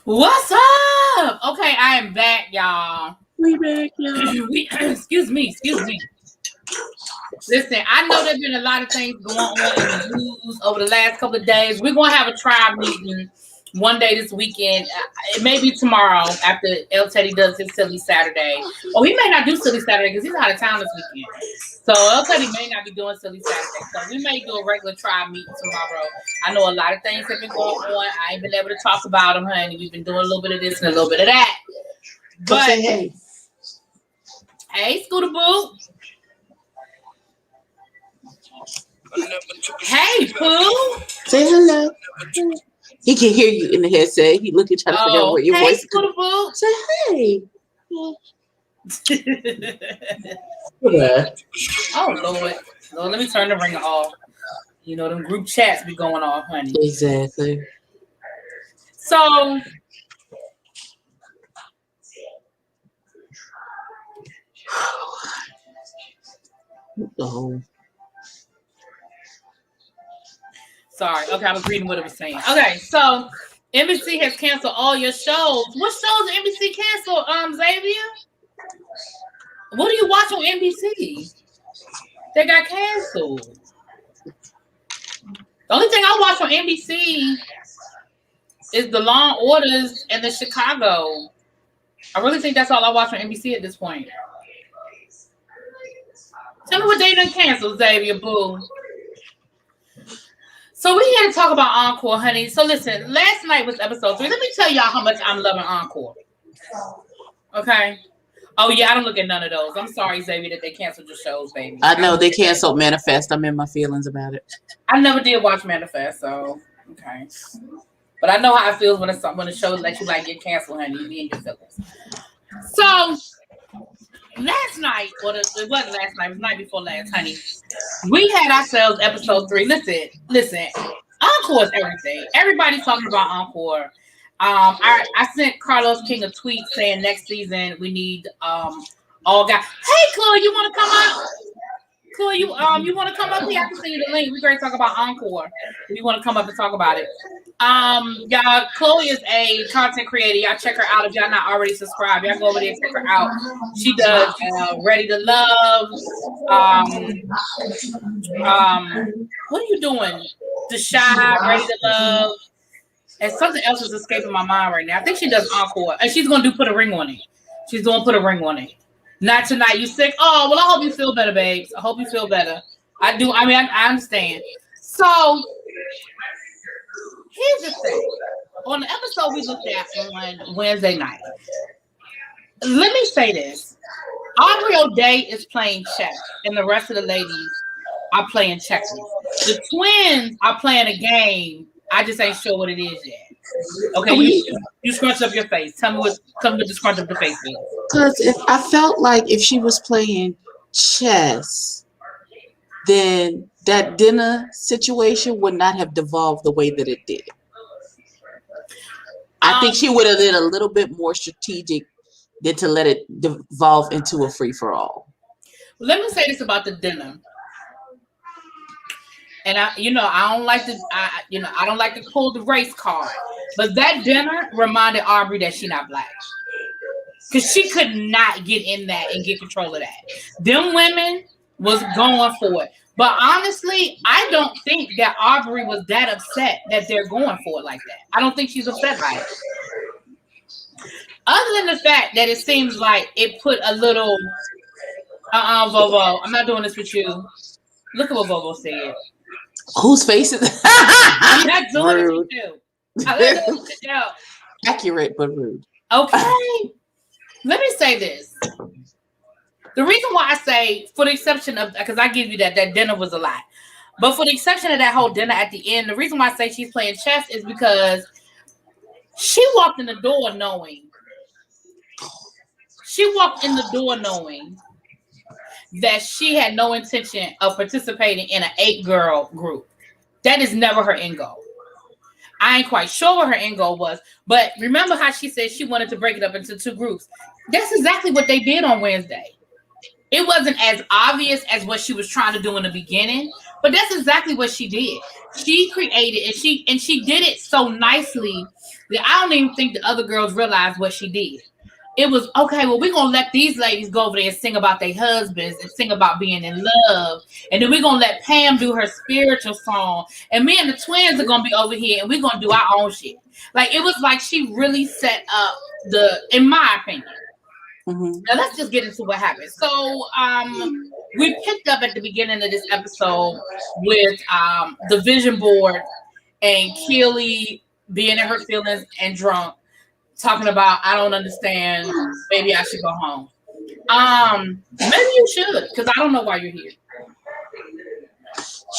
What's up? Okay, I am back, y'all. We back, y'all. Excuse me. Listen, I know there's been a lot of things going on in the news over the last couple of days. We're going to have a tribe meeting one day this weekend. It may be tomorrow after El Teddy does his Silly Saturday. Or he may not do Silly Saturday because he's out of town this weekend. So El Teddy may not be doing Silly Saturday. So we may do a regular tribe meeting tomorrow. I know a lot of things have been going on. I ain't been able to talk about them, honey. We've been doing a little bit of this and a little bit of that. But hey, Scooter Boo. Hey, Pooh. Say hello. He can hear you in the headset. He looking trying to figure out what your voice is. Hey, Scooter Boo. Say hey. Oh, Lord. Lord, let me turn the ringer off. You know, them group chats be going off, honey. Exactly. So, oh. Sorry. Okay, I was reading what it was saying. Okay, so NBC has canceled all your shows. What shows did NBC cancel, Xavier? What do you watch on NBC? They got canceled. The only thing I watch on NBC is the Law & Orders and the Chicago. I really think that's all I watch on NBC at this point. Tell me what they done canceled, Xavier Boo. So we're here to talk about Encore, honey. So listen, last night was episode 3. Let me tell y'all how much I'm loving Encore. Okay? Oh, yeah, I don't look at none of those. I'm sorry, Xavier, that they canceled your shows, baby. I know they canceled Manifest. I'm in my feelings about it. I never did watch Manifest, so okay. But I know how it feels when a show let you like get canceled, honey. You be in your feelings. So last night, it wasn't last night, it was the night before last, honey. We had ourselves episode 3. Listen. Encore is everything. Everybody's talking about Encore. I sent Carlos King a tweet saying next season we need all guys. Hey, Chloe, you want to come out? Chloe, you want to come up here? I can send you the link. We're going to talk about Encore. If you want to come up and talk about it. Y'all, Chloe is a content creator. Y'all check her out if y'all not already subscribed. Y'all go over there and check her out. She does Ready to Love. What are you doing? The Shy, Ready to Love. And something else is escaping my mind right now. I think she does Encore. And she's going to do Put a Ring on It. She's doing Put a Ring on It. Not tonight. You sick? Oh, well, I hope you feel better, babes. I hope you feel better. I do. I mean, I understand. So, here's the thing. On the episode we looked at on Wednesday night, let me say this. Aubrey O'Day is playing chess, and the rest of the ladies are playing checkers. The twins are playing a game. I just ain't sure what it is yet. Okay, you scrunch up your face. Tell me what the scrunch up the face is. Because I felt like if she was playing chess, then that dinner situation would not have devolved the way that it did. I think she would have been a little bit more strategic than to let it devolve into a free-for-all. Let me say this about the dinner. And I don't like to pull the race card, but that dinner reminded Aubrey that she's not black, because she could not get in that and get control of that. Them women was going for it, but honestly, I don't think that Aubrey was that upset that they're going for it like that. I don't think she's upset by it, other than the fact that it seems like it put a little. Vovo, I'm not doing this with you. Look at what Vovo said. Whose face is I'm not doing it with you. I'm not doing it with you. Accurate but rude. Okay. Let me say this. The reason why I say, for the exception of, because I give you that dinner was a lot, but for the exception of that whole dinner at the end, the reason why I say she's playing chess is because she walked in the door knowing that she had no intention of participating in an 8-girl group. That is never her end goal. I ain't quite sure what her end goal was, but remember how she said she wanted to break it up into 2 groups. That's exactly what they did on Wednesday. It wasn't as obvious as what she was trying to do in the beginning, But that's exactly what she did. She created and she did it so nicely that I don't even think the other girls realized what she did. It was okay. Well, we're gonna let these ladies go over there and sing about their husbands and sing about being in love, and then we're gonna let Pam do her spiritual song, and me and the twins are gonna be over here, and we're gonna do our own shit. Like it was like she really set up in my opinion. Mm-hmm. Now let's just get into what happened. So, we picked up at the beginning of this episode with the vision board and Keely being in her feelings and drunk, talking about I don't understand. Maybe I should go home. Maybe you should, because I don't know why you're here.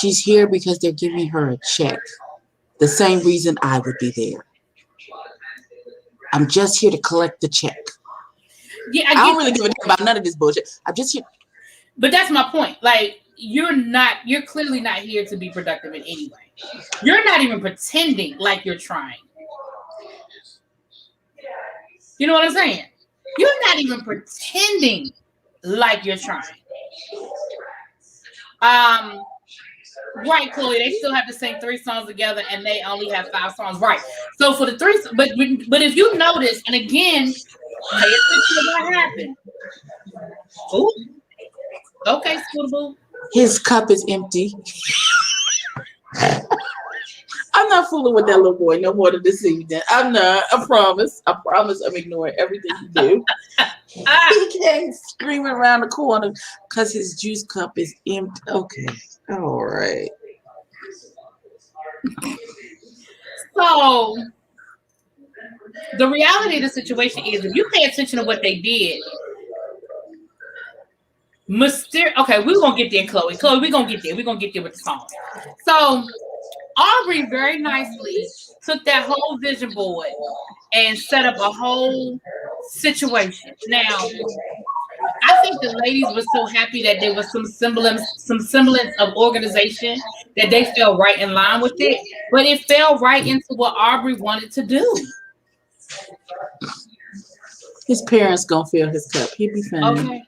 She's here because they're giving her a check. The same reason I would be there. I'm just here to collect the check. Yeah, I don't really give a damn about none of this bullshit. I'm just here. But that's my point. Like, you're clearly not here to be productive in any way. You're not even pretending like you're trying. You know what I'm saying? You're not even pretending like you're trying. Right, Chloe, they still have to sing 3 songs together and they only have 5 songs. Right. So for the 3, but if you notice, and again, pay attention to what happened. Ooh. Okay, Scootable. His cup is empty. I'm not fooling with that little boy no more this evening. I'm not. I promise. I'm ignoring everything you do. He came screaming around the corner because his juice cup is empty. Okay. All right. So the reality of the situation is, if you pay attention to what they did, okay, we're gonna get there, Chloe. Chloe, we're gonna get there. We're gonna get there with the song. So Aubrey very nicely took that whole vision board and set up a whole situation. Now, I think the ladies were so happy that there was some semblance of organization that they fell right in line with it, but it fell right into what Aubrey wanted to do. His parents gonna fill his cup. He'll be fine. Okay.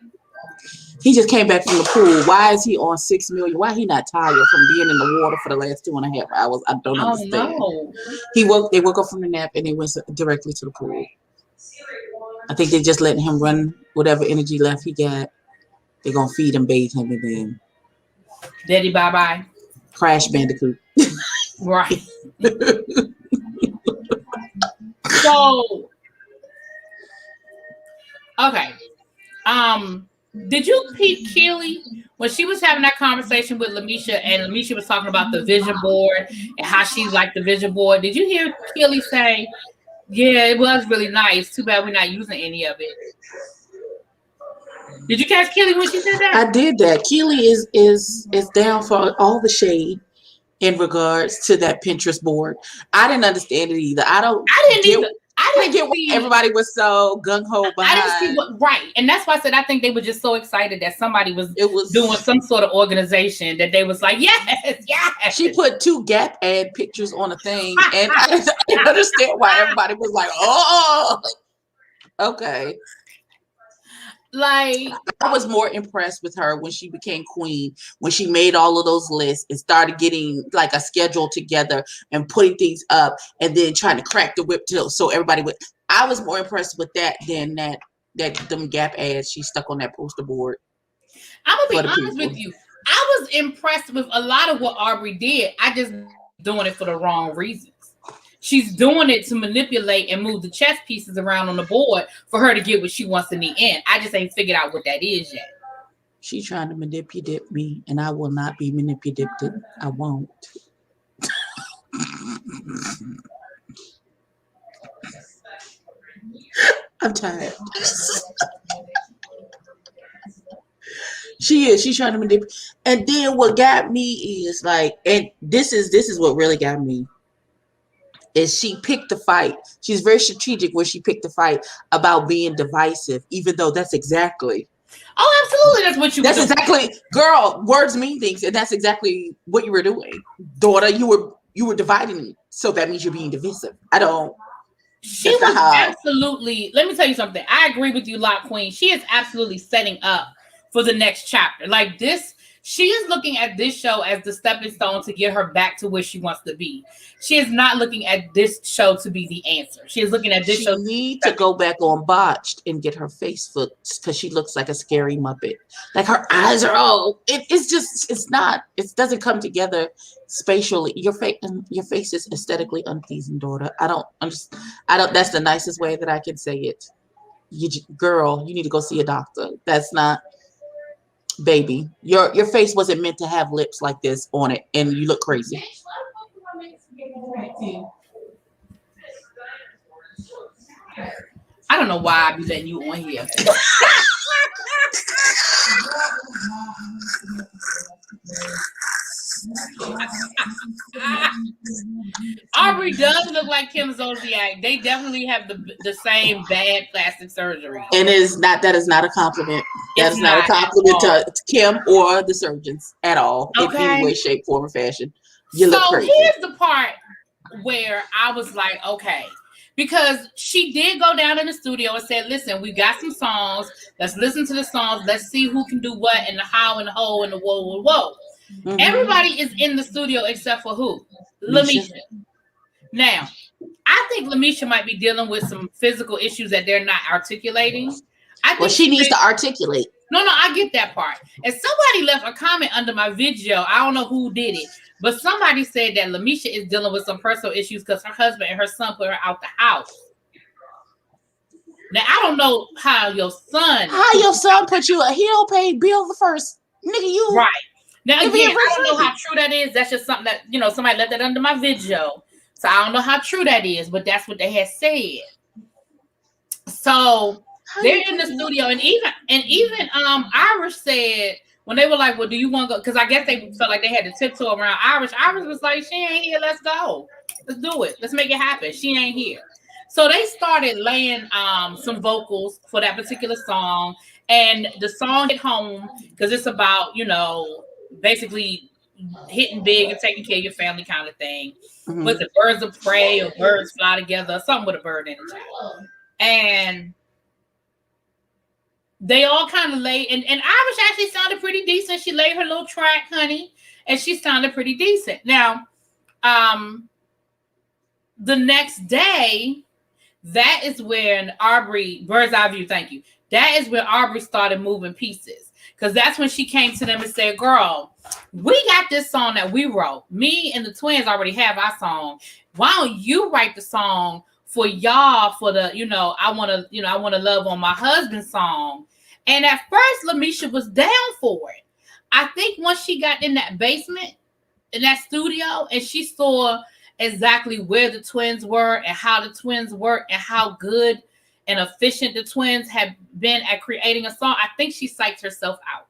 He just came back from the pool. Why is he on $6 million? Why he not tired from being in the water for the last 2.5 hours? I don't understand. No. They woke up from the nap and they went directly to the pool. I think they just letting him run whatever energy left he got. They're gonna feed him, bathe him, and then Daddy bye-bye. Crash Bandicoot. Right. So okay. Did you peep Keely when she was having that conversation with Lamisha, and Lamisha was talking about the vision board and how she liked the vision board? Did you hear Keely say, yeah, it was really nice. Too bad we're not using any of it. Did you catch Keely when she said that? I did that. Keely is down for all the shade in regards to that Pinterest board. I didn't understand it either. I didn't get why everybody was so gung-ho behind. I didn't see right. And that's why I said I think they were just so excited that somebody was doing some sort of organization that they was like, yes. She put 2 Gap ad pictures on a thing, and I didn't understand why everybody was like, oh, okay. Like, I was more impressed with her when she became queen, when she made all of those lists and started getting like a schedule together and putting things up and then trying to crack the whip so everybody would. I was more impressed with that than them Gap ads she stuck on that poster board. I'm gonna be honest with you. I was impressed with a lot of what Aubrey did. I just doing it for the wrong reasons. She's doing it to manipulate and move the chess pieces around on the board for her to get what she wants in the end. I just ain't figured out what that is yet. She's trying to manipulate me, and I will not be manipulated. I won't. I'm tired. She is. She's trying to manipulate. And then what got me is like, and this is what really got me. Is she picked the fight. She's very strategic when she picked the fight about being divisive, even though that's exactly. Oh, absolutely. That's what you were doing. That's exactly, girl, words mean things, and that's exactly what you were doing. Daughter, you were dividing me. So that means you're being divisive. She was absolutely, let me tell you something. I agree with you, Lot Queen. She is absolutely setting up for the next chapter. Like this, She is looking at this show as the stepping stone to get her back to where she wants to be. She is not looking at this show to be the answer. She is looking at this show. She need to go back on Botched and get her face fixed because she looks like a scary Muppet. Like her eyes are all. It's not. It doesn't come together spatially. Your face is aesthetically unpleasing, daughter. I don't. That's the nicest way that I can say it. Girl, you need to go see a doctor. That's not. Baby, your face wasn't meant to have lips like this on it, and you look crazy. I don't know why I be letting you on here. Aubrey does look like Kim Zolciak. They definitely have the same bad plastic surgery. And that is not a compliment. That is not a compliment to Kim or the surgeons at all, in any way, shape, form, or fashion. You look crazy. Here's the part where I was like, okay. Because she did go down in the studio and said, listen, we got some songs. Let's listen to the songs. Let's see who can do what and the how and the ho and the whoa, whoa, whoa. Mm-hmm. Everybody is in the studio except for who? Lamisha. Now, I think Lamisha might be dealing with some physical issues that they're not articulating. I think she needs to articulate. No, I get that part. And somebody left a comment under my video. I don't know who did it. But somebody said that Lamisha is dealing with some personal issues because her husband and her son put her out the house. Now, I don't know how your son put you. He don't pay bills first. Nigga, you. Right. Now, again, I don't know how true that is. That's just something that, somebody left that under my video. So I don't know how true that is, but that's what they had said. So they're in the studio. And even Irish said, when they were like, well, do you want to go? Because I guess they felt like they had to tiptoe around Irish. Irish was like, she ain't here. Let's go. Let's do it. Let's make it happen. She ain't here. So they started laying some vocals for that particular song. And the song hit home because it's about, basically hitting big and taking care of your family kind of thing. Mm-hmm. Was it Birds of Prey or Birds Fly Together? Something with a bird in it. And they all kind of lay, and Irish actually sounded pretty decent. She laid her little track, honey, and she sounded pretty decent. Now, the next day, that is when Bird's Eye View, thank you. That is when Aubrey started moving pieces. Because that's when she came to them and said, girl, we got this song that we wrote. Me and the twins already have our song. Why don't you write the song for y'all for the, I want to love on my husband's song. And at first, Lamisha was down for it. I think once she got in that basement, in that studio, and she saw exactly where the twins were and how the twins work and how good and efficient the twins have been at creating a song, I think she psyched herself out.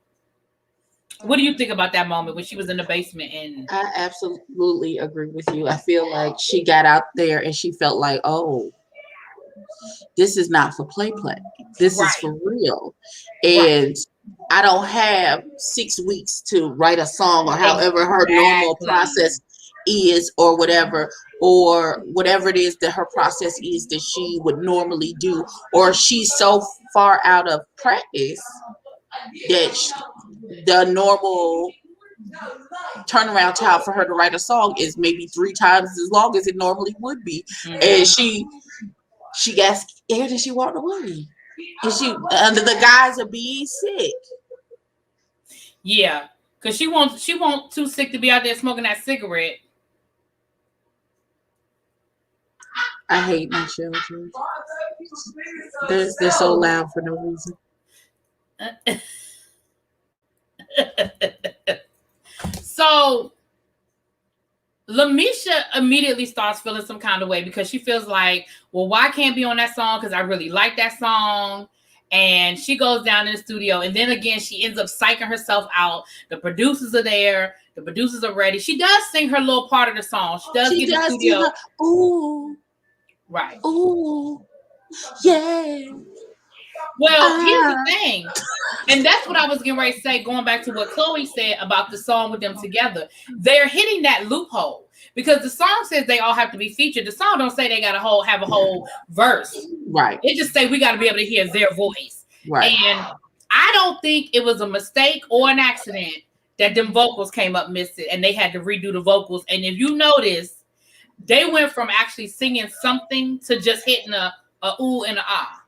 What do you think about that moment when she was in the basement? And I absolutely agree with you. I feel like she got out there and she felt like, oh, this is not for play. This is for real. And I don't have 6 weeks to write a song or however her normal process is or whatever it is that her process is that she would normally do, or she's so far out of practice that the normal turnaround time for her to write a song is maybe 3 times as long as it normally would be. Mm-hmm. And she got scared and she walked away. And she under the guise of being sick. Yeah, because she won't too sick to be out there smoking that cigarette. I hate my children. They're so loud for no reason. So Lamisha immediately starts feeling some kind of way because she feels like, well, why can't I be on that song? Because I really like that song. And she goes down in the studio. And then again, she ends up psyching herself out. The producers are there. The producers are ready. She does sing her little part of the song. She does get in the studio. Ooh. Right. Ooh. Yeah. Well, here's the thing. And that's what I was getting ready to say, going back to what Chloe said about the song with them together. They're hitting that loophole because the song says they all have to be featured. The song don't say they got to have a whole verse. Right. It just say we got to be able to hear their voice. Right. And I don't think it was a mistake or an accident that them vocals came up missing, and they had to redo the vocals. And if you notice, they went from actually singing something to just hitting a ooh and a ah.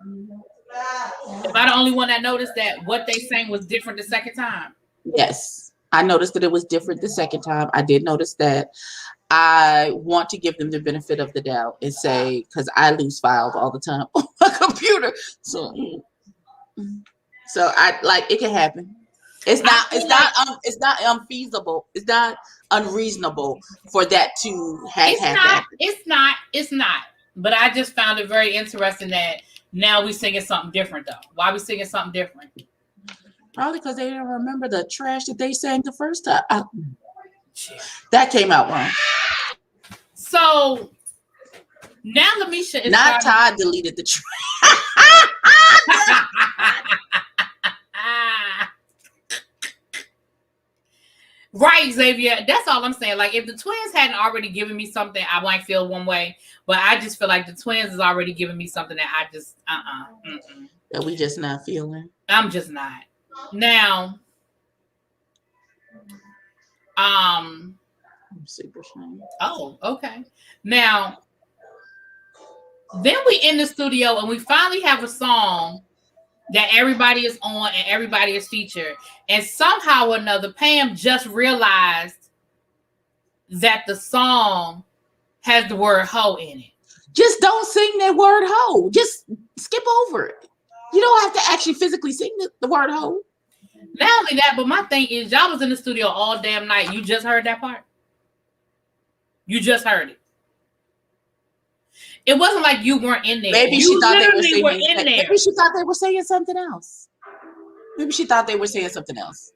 Am I the only one that noticed that what they sang was different the second time? Yes, I noticed that it was different the second time. I did notice that. I want to give them the benefit of the doubt and say, because I lose files all the time on my computer. So I like, it can happen. It's not unfeasible. It's not unreasonable for that to have happened. It's not. But I just found it very interesting that now we singing something different though. Why we singing something different? Probably because they didn't remember the trash that they sang the first time. That came out wrong. So now Lamisha is not Todd deleted the trash. Right, Xavier. That's all I'm saying. Like, if the twins hadn't already given me something, I might feel one way. But I just feel like the twins is already giving me something that I just that we just not feeling. I'm just not. Now, I'm super shy. Oh, okay. Now, then we in the studio and we finally have a song that everybody is on and everybody is featured. And somehow or another, Pam just realized that the song has the word hoe in it. Just don't sing that word hoe. Just skip over it. You don't have to actually physically sing the word hoe. Not only that, but my thing is, y'all was in the studio all damn night. You just heard that part? You just heard it. It wasn't like you weren't in there. Maybe she thought they were saying Maybe she thought they were saying something else. Maybe she thought they were saying something else.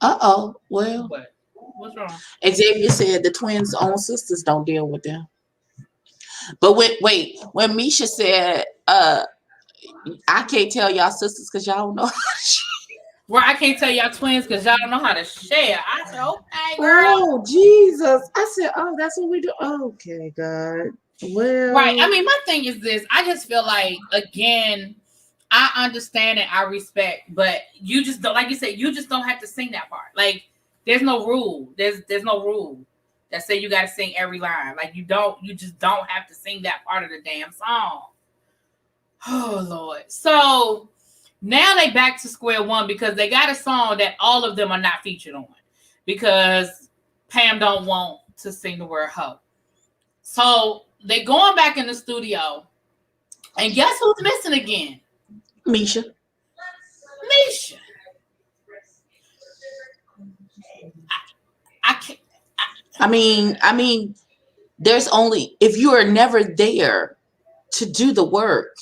Uh-oh. Well, what's wrong? Xavier said the twins' own sisters don't deal with them. But when Misha said, I can't tell y'all sisters because y'all don't know how to share. Well, I can't tell y'all twins because y'all don't know how to share. I said, okay, girl. Oh, Jesus. I said, oh, that's what we do. Okay, God. Well. Right. I mean, my thing is this. I just feel like, again, I understand and I respect, but you just don't, like you said, you just don't have to sing that part. Like, there's no rule. There's no rule that say you got to sing every line. Like, you just don't have to sing that part of the damn song. Oh, Lord. So now they back to square one because they got a song that all of them are not featured on because Pam don't want to sing the word hoe. So they going back in the studio and guess who's missing again? Misha. I can't. I mean, there's only, if you are never there to do the work,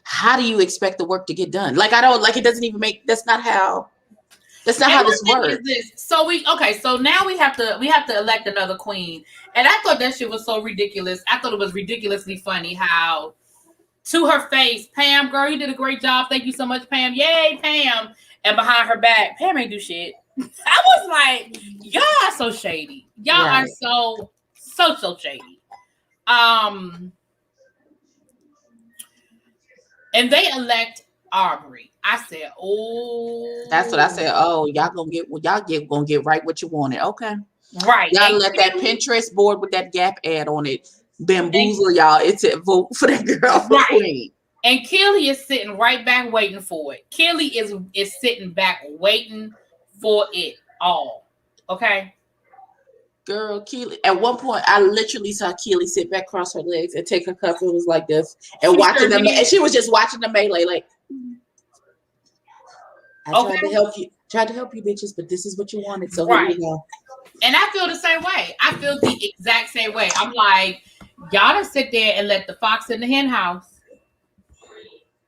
how do you expect the work to get done? Like, I don't, like, it doesn't even make, that's not how this works. So now we have to elect another queen. And I thought that shit was so ridiculous. I thought it was ridiculously funny how, to her face, Pam, girl, you did a great job. Thank you so much, Pam. Yay, Pam. And behind her back, Pam ain't do shit. I was like, y'all are so shady. Y'all are so shady. And they elect Aubrey. I said, oh. That's what I said. Oh, y'all gonna get right what you wanted. Okay. Right. Y'all let that Pinterest board with that Gap ad on it bamboozle y'all. It's a vote for that girl for queen. And Kelly is sitting right back waiting for it. Kelly is sitting back waiting for it all. Okay. Girl, Keely. At one point, I literally saw Keely sit back, cross her legs, and take her cup. It was like this, and watching them. And she was just watching the melee, like. I tried to help you, bitches, but this is what you wanted. So here you go. And I feel the same way. I feel the exact same way. I'm like, y'all don't sit there and let the fox in the hen house.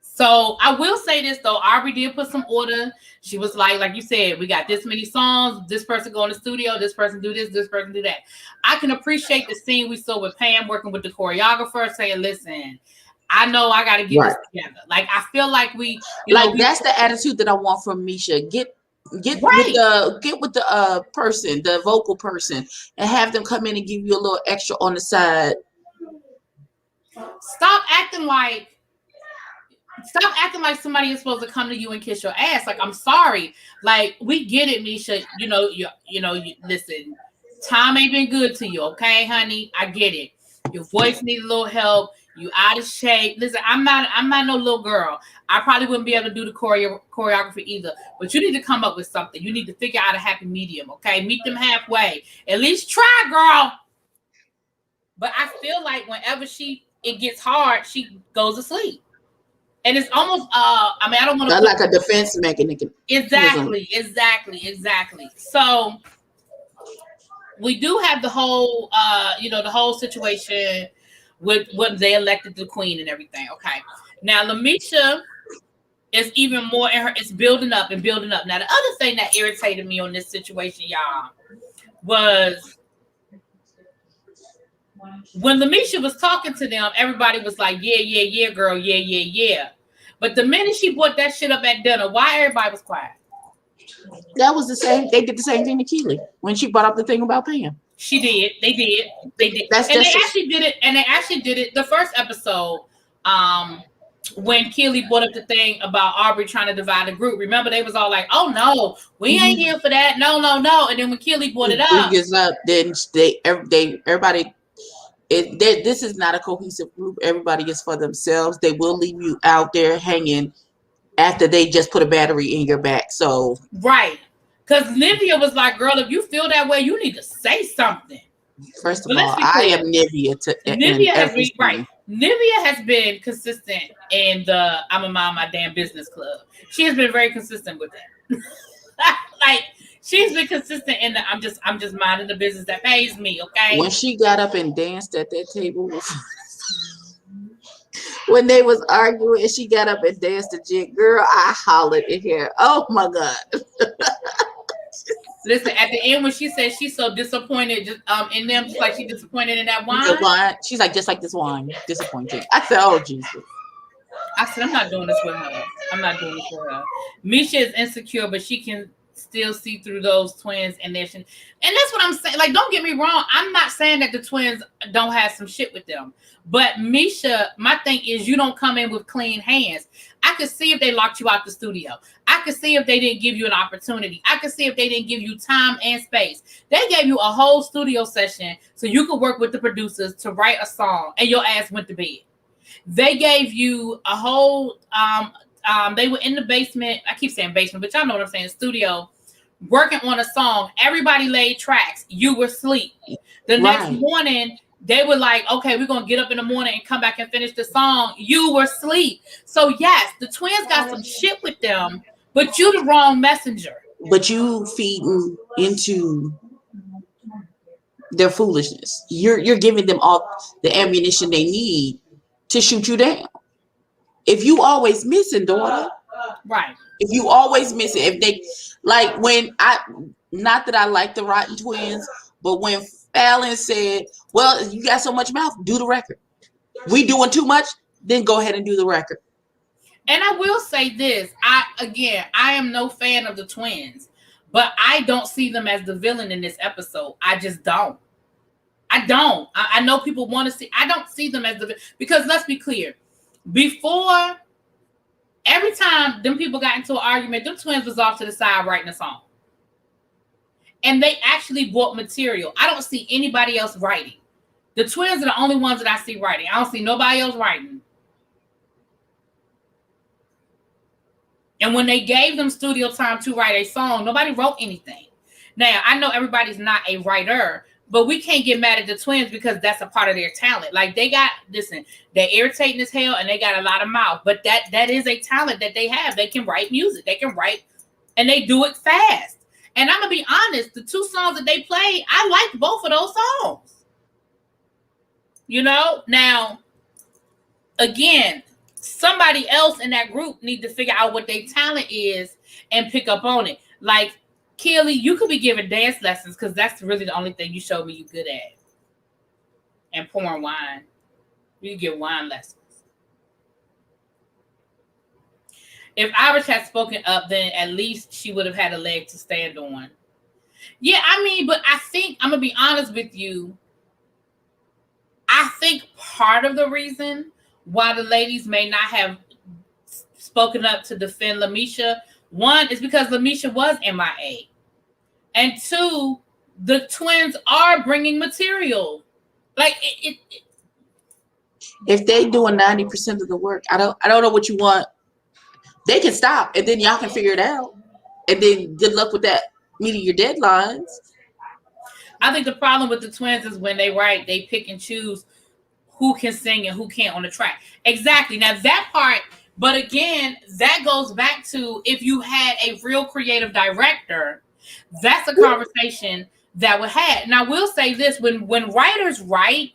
So I will say this though, Aubrey did put some order. She was like you said, we got this many songs. This person go in the studio. This person do this. This person do that. I can appreciate the scene we saw with Pam working with the choreographer, saying, "Listen, I know I got to get this together." Like I feel like that's the attitude that I want from Misha. Get with the person, the vocal person, and have them come in and give you a little extra on the side Stop acting like somebody is supposed to come to you and kiss your ass. Like, I'm sorry. Like, we get it, Misha. Listen, time ain't been good to you, okay, honey? I get it. Your voice needs a little help. You out of shape. Listen, I'm not no little girl. I probably wouldn't be able to do the choreography either. But you need to come up with something. You need to figure out a happy medium, okay? Meet them halfway. At least try, girl. But I feel like whenever it gets hard, she goes to sleep. And it's almost I don't want to like a defense mechanism. Exactly. So we do have the whole the whole situation with when they elected the queen and everything. Okay. Now Lamisha is even more it's building up and building up. Now the other thing that irritated me on this situation, y'all, was when Lamisha was talking to them, everybody was like, yeah, girl, yeah. But the minute she brought that shit up at dinner, why everybody was quiet? That was the same. They did the same thing to Keely when she brought up the thing about Pam. She did. They did. They actually did it the first episode. When Keely brought up the thing about Aubrey trying to divide the group. Remember, they was all like, "Oh no, we ain't here for that. No." And then when Keely brought it up, then everybody. This is not a cohesive group. Everybody is for themselves. They will leave you out there hanging after they just put a battery in your back. So right, because Nivea was like, "Girl, if you feel that way, you need to say something." First of all, I am Nivea. Nivea has been consistent in the "I'm a mind my damn business" club. She has been very consistent with that. Like, she's been consistent in the I'm just minding the business that pays me, okay? When she got up and danced at that table when they was arguing and she got up and danced the jig, girl, I hollered in here. Oh my God. Listen, at the end when she said she's so disappointed in them, just like she's disappointed in that wine. She's like, just like this wine, disappointed. I said, oh Jesus. I said, I'm not doing this with her. Misha is insecure, but she can still see through those twins and that's what I'm saying. Like, don't get me wrong. I'm not saying that the twins don't have some shit with them. But Misha, my thing is you don't come in with clean hands. I could see if they locked you out the studio. I could see if they didn't give you an opportunity. I could see if they didn't give you time and space. They gave you a whole studio session so you could work with the producers to write a song and your ass went to bed. They gave you a whole they were in the basement. I keep saying basement, but y'all know what I'm saying, studio, working on a song. Everybody laid tracks. You were asleep. The next morning, they were like, okay, we're going to get up in the morning and come back and finish the song. You were asleep. So, yes, the twins got some shit with them, but you the wrong messenger. But you feeding into their foolishness. You're giving them all the ammunition they need to shoot you down. If you always missing, daughter. Right. If you always missing, if they like when not that I like the Rotten Twins, but when Fallon said, well, you got so much mouth, do the record. We doing too much, then go ahead and do the record. And I will say this, I am no fan of the twins, but I don't see them as the villain in this episode. I just don't. I know people want to see. I don't see them as the villain because let's be clear. Before, every time them people got into an argument, them twins was off to the side writing a song. And they actually bought material. I don't see anybody else writing. The twins are the only ones that I see writing. I don't see nobody else writing. And when they gave them studio time to write a song, nobody wrote anything. Now, I know everybody's not a writer, but we can't get mad at the twins because that's a part of their talent. Like they're irritating as hell and they got a lot of mouth, but that is a talent that they have. They can write music. They can write and they do it fast. And I'm going to be honest, the two songs that they played, I liked both of those songs. You know, now, again, somebody else in that group need to figure out what their talent is and pick up on it. Like, Keely, you could be giving dance lessons because that's really the only thing you showed me you good at. And pouring wine. You get wine lessons. If Irish had spoken up, then at least she would have had a leg to stand on. Yeah, I mean, but I think, I'm going to be honest with you, I think part of the reason why the ladies may not have spoken up to defend Lamisha, one is because Lamisha was MIA. And two, the twins are bringing material. Like if they doing 90% of the work, I don't know what you want. They can stop and then y'all can figure it out. And then good luck with that meeting your deadlines. I think the problem with the twins is when they write, they pick and choose who can sing and who can't on the track. Exactly. Now that part, but again, that goes back to if you had a real creative director, that's a conversation that would have. Now, we'll say this, when writers write,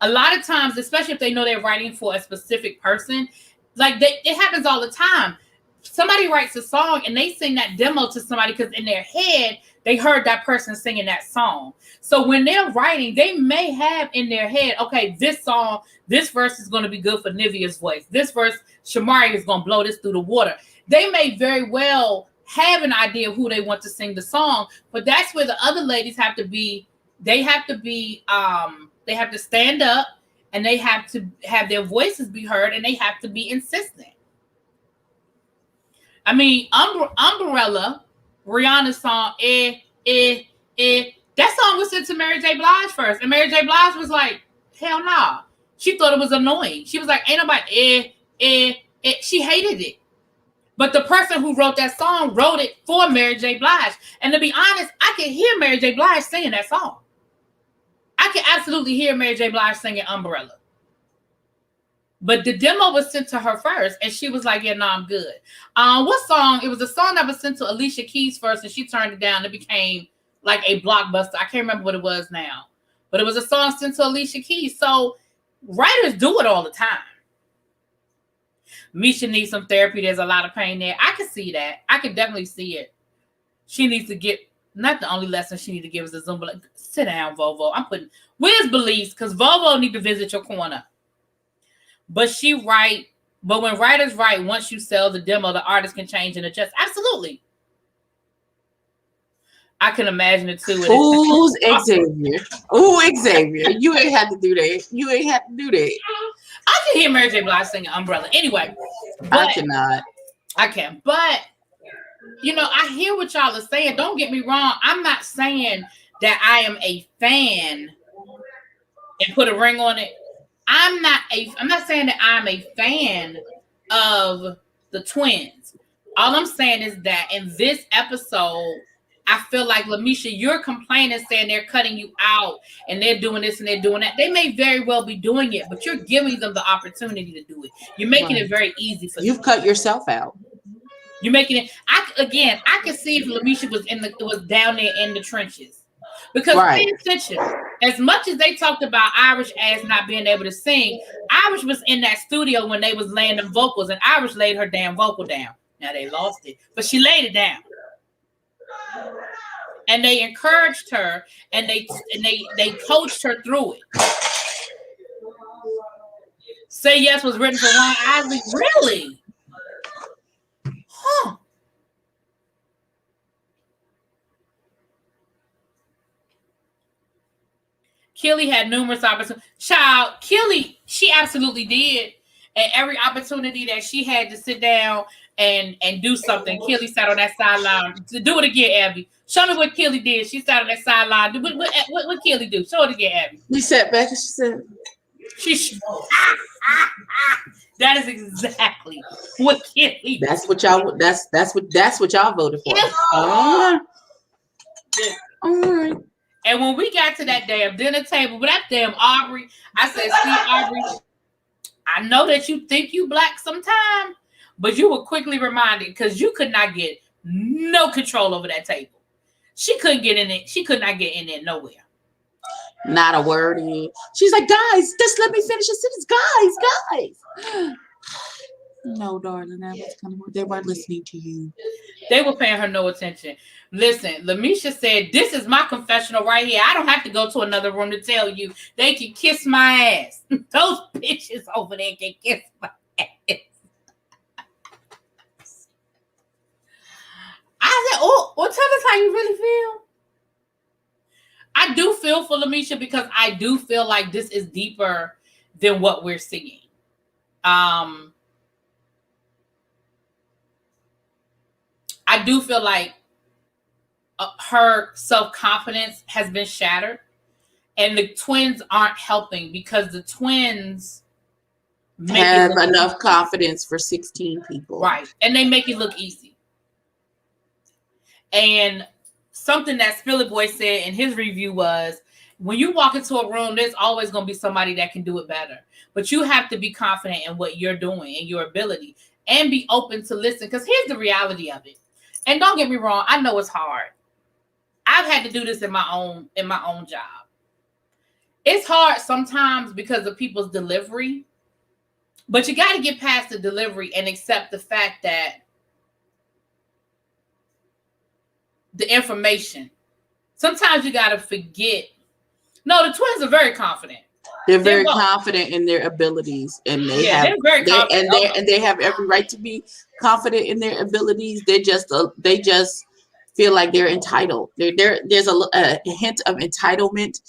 a lot of times, especially if they know they're writing for a specific person, like it happens all the time. Somebody writes a song and they sing that demo to somebody because in their head, they heard that person singing that song. So when they're writing, they may have in their head, okay, this song, this verse is going to be good for Nivea's voice. This verse, Shamari is going to blow this through the water. They may very well have an idea of who they want to sing the song, but that's where the other ladies have to be. They have to stand up and they have to have their voices be heard and they have to be insistent. I mean, Umbrella, Rihanna's song, that song was sent to Mary J. Blige first. And Mary J. Blige was like, hell nah. She thought it was annoying. She was like, ain't nobody, She hated it. But the person who wrote that song wrote it for Mary J. Blige. And to be honest, I can hear Mary J. Blige singing that song. I can absolutely hear Mary J. Blige singing Umbrella. But the demo was sent to her first, and she was like, yeah, no, I'm good. What song? It was a song that was sent to Alicia Keys first, and she turned it down. It became like a blockbuster. I can't remember what it was now. But it was a song sent to Alicia Keys. So writers do it all the time. Misha needs some therapy. There's a lot of pain there. I can see that. I can definitely see it. She needs to get, not the only lesson she needs to give is a Zumba. Like, sit down, Vovo. I'm putting, where's Belize? Because Vovo need to visit your corner. But but when writers write, once you sell the demo, the artist can change and adjust. Absolutely. I can imagine it too. Who's Xavier? Ooh, Xavier. You ain't had to do that. I can hear Mary J. Blige singing Umbrella. Anyway. I cannot. I can. But, I hear what y'all are saying. Don't get me wrong. I'm not saying that I am a fan and put a ring on it. I'm not saying that I'm a fan of the twins. All I'm saying is that in this episode, I feel like, Lamisha, you're complaining, saying they're cutting you out and they're doing this and they're doing that. They may very well be doing it, but you're giving them the opportunity to do it. You're making it very easy for them. You've cut yourself out. You're making it. I can see if Lamisha was down there in the trenches. Because pay attention, as much as they talked about Irish as not being able to sing, Irish was in that studio when they was laying them vocals, and Irish laid her damn vocal down. Now they lost it, but she laid it down. And they encouraged her, and they coached her through it. Say Yes was written for Ron Isley. Really? Huh. Kelly had numerous opportunities. Child, Kelly, she absolutely did. And every opportunity that she had to sit down and do something, Kelly sat on that sideline. To do it again, Abby. Show me what Kelly did. She sat on that sideline. What Kelly do? Show it again, Abby. She sat back and she said, that is exactly what Kelly did. That's what y'all voted for. Yeah. All right. And when we got to that damn dinner table with that damn Aubrey, I said, see, Aubrey, I know that you think you black sometime, but you were quickly reminded because you could not get no control over that table. She couldn't get in it. She could not get in there nowhere. Not a word in. She's like, guys, just let me finish the sentence. Guys. No, darling, that was kind of, they weren't listening to you. They were paying her no attention. Listen, Lamisha said, this is my confessional right here. I don't have to go to another room to tell you. They can kiss my ass. Those bitches over there can kiss my ass. I said, oh, well, tell us how you really feel. I do feel for Lamisha because I do feel like this is deeper than what we're seeing. I do feel like her self-confidence has been shattered, and the twins aren't helping because the twins have enough confidence for 16 people. Right. And they make it look easy. And something that Spilly Boy said in his review was, when you walk into a room, there's always going to be somebody that can do it better. But you have to be confident in what you're doing and your ability and be open to listen. Because here's the reality of it. And don't get me wrong, I know it's hard. I've had to do this in my own job. It's hard sometimes because of people's delivery. But you got to get past the delivery and accept the fact that the information, sometimes you got to forget. No, the twins are very confident. They're very confident in their abilities, and they have they're very confident. And they have every right to be confident in their abilities. They just feel like they're entitled. There's a hint of entitlement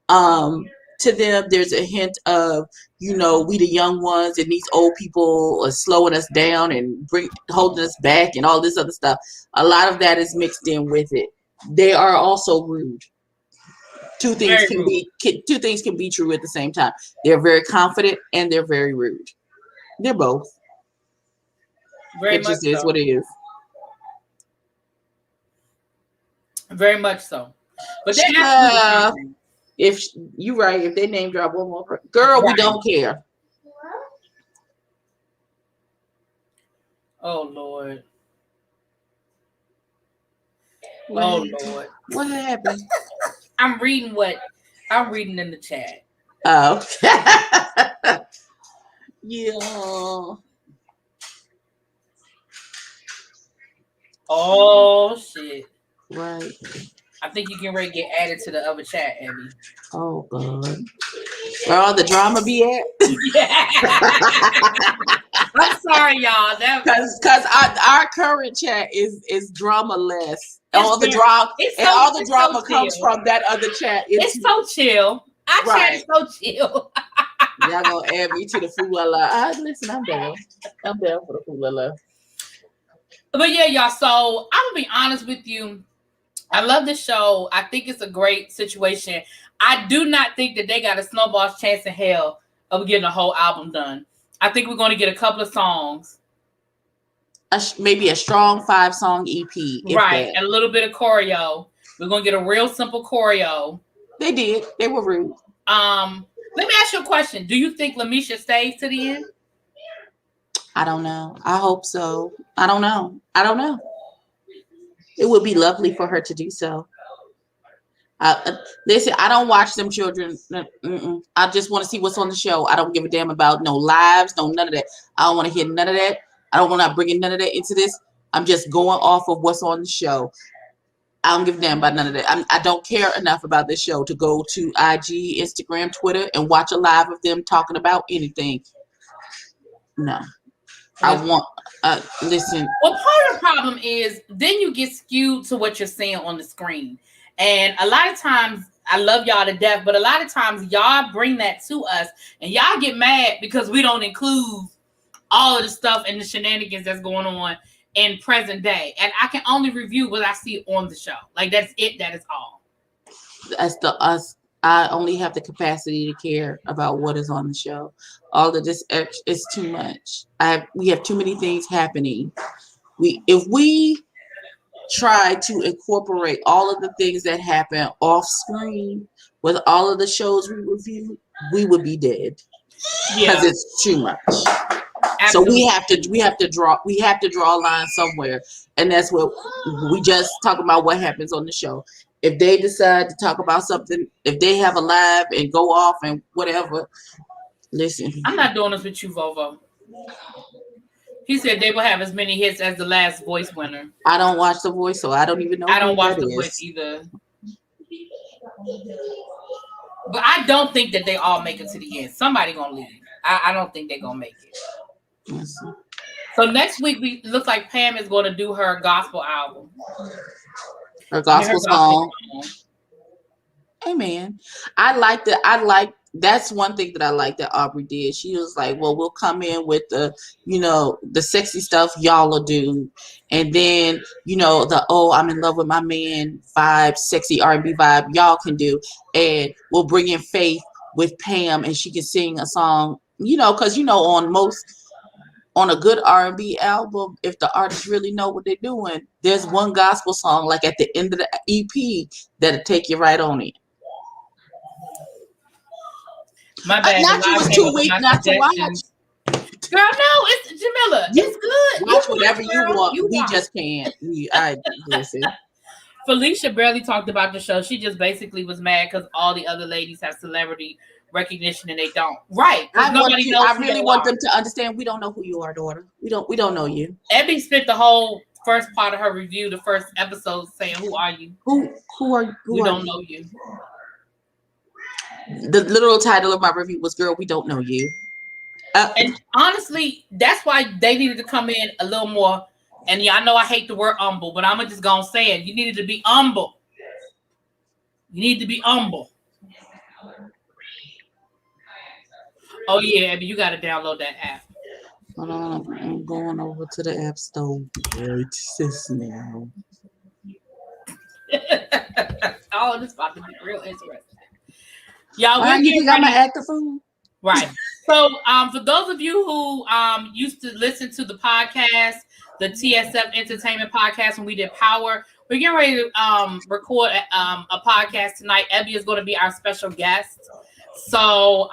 to them. There's a hint of, we the young ones, and these old people are slowing us down and holding us back and all this other stuff. A lot of that is mixed in with it. They are also rude. Two things can be true at the same time. They're very confident and they're very rude. They're both. It just is what it is. Very much so. But if you're right, if they name drop one more person, girl, we don't care. Oh Lord. Oh Lord. What happened? I'm reading in the chat. Oh. Yeah. Oh shit. Right. I think you can get added to the other chat, Abby. Oh God. Where all the drama be at? I'm sorry, y'all. Because our current chat is drama less. All the drama comes from that other chat. It's so chill. Our chat is so chill. Y'all gonna add me to the foolala. Listen, I'm down. I'm down for the foolala. But yeah, y'all. So I'm gonna be honest with you. I love the show. I think it's a great situation. I do not think that they got a snowball's chance in hell of getting a whole album done. I think we're going to get a couple of songs. Maybe a strong 5-song EP. Right. And a little bit of choreo. We're going to get a real simple choreo. They did. They were rude. Let me ask you a question. Do you think Lamisha stays to the end? I don't know. I hope so. I don't know. It would be lovely for her to do so. Listen, I don't watch them children. I just want to see what's on the show. I don't give a damn about no lives, none of that. I don't want to hear none of that. I don't want to bring none of that into this. I'm just going off of what's on the show. I don't give a damn about none of that. I don't care enough about this show to go to IG, Instagram, Twitter, and watch a live of them talking about anything. No. I want, listen. Well, part of the problem is then you get skewed to what you're seeing on the screen. And a lot of times, I love y'all to death, but a lot of times y'all bring that to us and y'all get mad because we don't include all of the stuff and the shenanigans that's going on in present day. And I can only review what I see on the show. Like, that's it. That is all. That's us. I only have the capacity to care about what is on the show. All of this is too much. We have too many things happening. If we try to incorporate all of the things that happen off screen with all of the shows we review, we would be dead because it's too much. Absolutely. So we have to draw a line somewhere, and that's what we just talk about. What happens on the show? If they decide to talk about something, if they have a live and go off and whatever, listen. I'm not doing this with you, Vovo. He said they will have as many hits as the last Voice winner. I don't watch The Voice, so I don't even know. I don't watch The Voice either. But I don't think that they all make it to the end. Somebody gonna leave. I don't think they're gonna make it. Listen. So next week, it looks like Pam is going to do her gospel album. Her gospel song. Amen. I like that. That's one thing that I like that Aubrey did. She was like, well, we'll come in with the, the sexy stuff y'all will do. And then, I'm in love with my man vibe, sexy R&B vibe y'all can do. And we'll bring in Faith with Pam and she can sing a song, because, on a good R&B album, if the artists really know what they're doing, there's one gospel song like at the end of the EP that'll take you right on it. My bad. Not you was too weak not to watch. Girl, no, it's Jamila. It's good. Watch whatever you want. We just can't. Listen. Felicia barely talked about the show. She just basically was mad because all the other ladies have celebrity recognition and they don't. Right. I really want them to understand we don't know who you are, daughter. We don't know you. Abby spent the whole first part of her review, the first episode, saying, "Who are you? Who are you? We don't know you." The literal title of my review was "Girl, we don't know you." And honestly, that's why they needed to come in a little more. And yeah, I know I hate the word humble, but I'm just gonna say it. You needed to be humble. You need to be humble. Oh yeah, Abby, you gotta download that app. Hold on, I'm going over to the app store right now. Oh, this is about to be real interesting. Y'all, you think I'm an actor fool? Right. So, for those of you who used to listen to the podcast, the TSF Entertainment podcast, when we did Power, we're getting ready to record a podcast tonight. Ebby is going to be our special guest. So,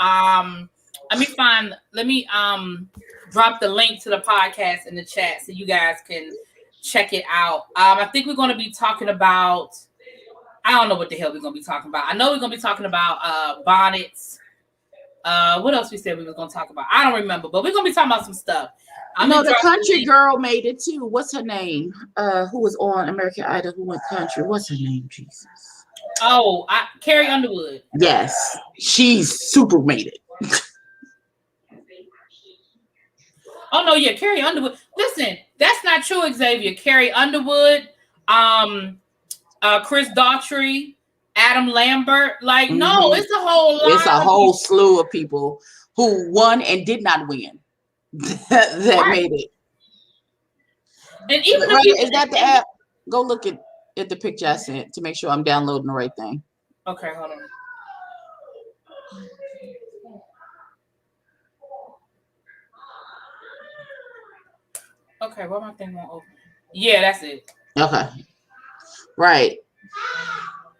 let me drop the link to the podcast in the chat so you guys can check it out. I think we're going to be talking about, I don't know what the hell we're going to be talking about. I know we're going to be talking about bonnets. What else we said we were going to talk about? I don't remember, but we're going to be talking about some stuff. The country girl made it too. What's her name? Who was on American Idol who went country? What's her name? Jesus. Oh, Carrie Underwood. Yes. She's super made it. Oh no, yeah, Carrie Underwood. Listen, that's not true, Xavier. Carrie Underwood, Chris Daughtry, Adam Lambert. Like, no, it's a whole lot. It's a whole slew of people who won and did not win that made it. And even is that the app? Go look at the picture I sent to make sure I'm downloading the right thing. Okay, hold on. Okay, why my thing won't open? Yeah, that's it. Okay. Right.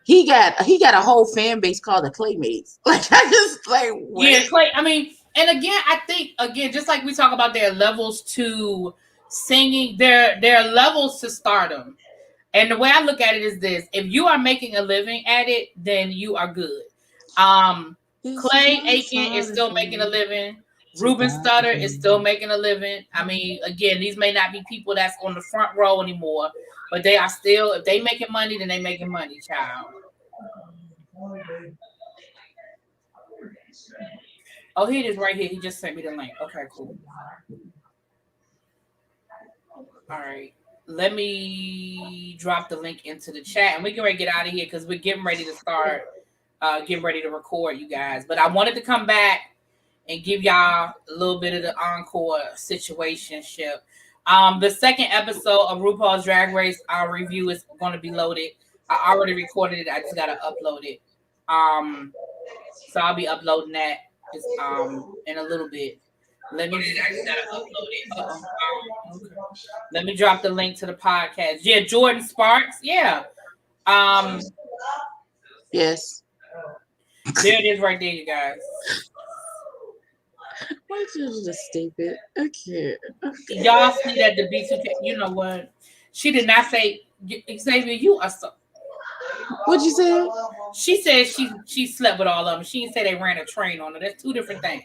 He got a whole fan base called the Claymates. Like, I just like, what? Yeah, Clay. I mean, and again, I think just like we talk about their levels to singing, there are levels to stardom. And the way I look at it is this: if you are making a living at it, then you are good. Clay Aiken is still making a living. Ruben Studdard is still making a living. I mean, again, these may not be people that's on the front row anymore, but they are still, if they making money, then they making money, child. Oh, here it is right here. He just sent me the link. Okay, cool. All right. Let me drop the link into the chat and we can ready to get out of here because we're getting ready to start, getting ready to record, you guys. But I wanted to come back and give y'all a little bit of the Encore situationship. The second episode of RuPaul's Drag Race review is going to be loaded. I already recorded it. I just got to upload it. So I'll be uploading that in a little bit. I just got to upload it. Okay. Let me drop the link to the podcast. Yeah, Jordan Sparks. Yeah. Yes. There it is right there, you guys. Why you just stupid? Okay. Y'all see that the B2K, you know what? She did not say, Xavier, you are so. What'd you say? She said she slept with all of them. She didn't say they ran a train on her. That's two different things.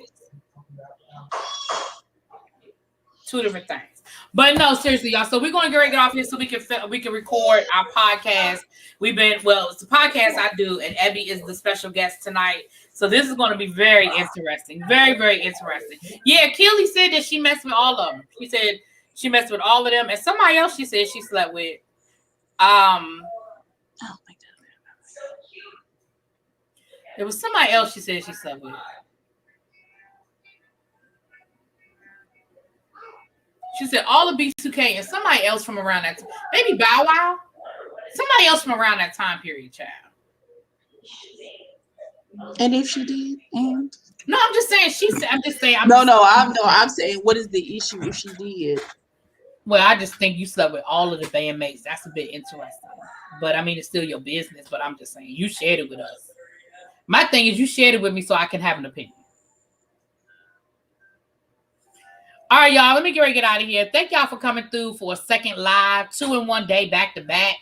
Two different things. But no, seriously, y'all. So we're going to get off here so we can record our podcast. It's the podcast I do, and Abby is the special guest tonight. So this is going to be very interesting. Very, very interesting. Yeah, Keely said that she messed with all of them. She said she messed with all of them. And somebody else she said she slept with. Oh my God. It was somebody else she said she slept with. She said all of B2K and somebody else from around that time. Maybe Bow Wow. Somebody else from around that time period, child. And if she did, and no, I'm just saying she said. I'm just saying. I'm saying what is the issue if she did? Well, I just think you slept with all of the bandmates. That's a bit interesting. But I mean, it's still your business. But I'm just saying you shared it with us. My thing is you shared it with me so I can have an opinion. All right, y'all. Let me get ready to get out of here. Thank y'all for coming through for a second live, 2 in 1 day, back to back.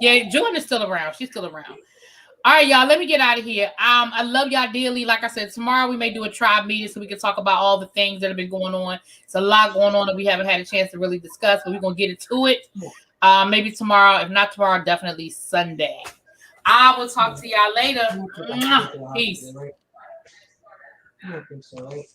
Yeah, Jordan is still around. She's still around. All right, y'all. Let me get out of here. I love y'all dearly. Like I said, tomorrow we may do a tribe meeting so we can talk about all the things that have been going on. It's a lot going on that we haven't had a chance to really discuss, but we're gonna get into it. Maybe tomorrow. If not tomorrow, definitely Sunday. I will talk to y'all later. Peace. I don't think so, right?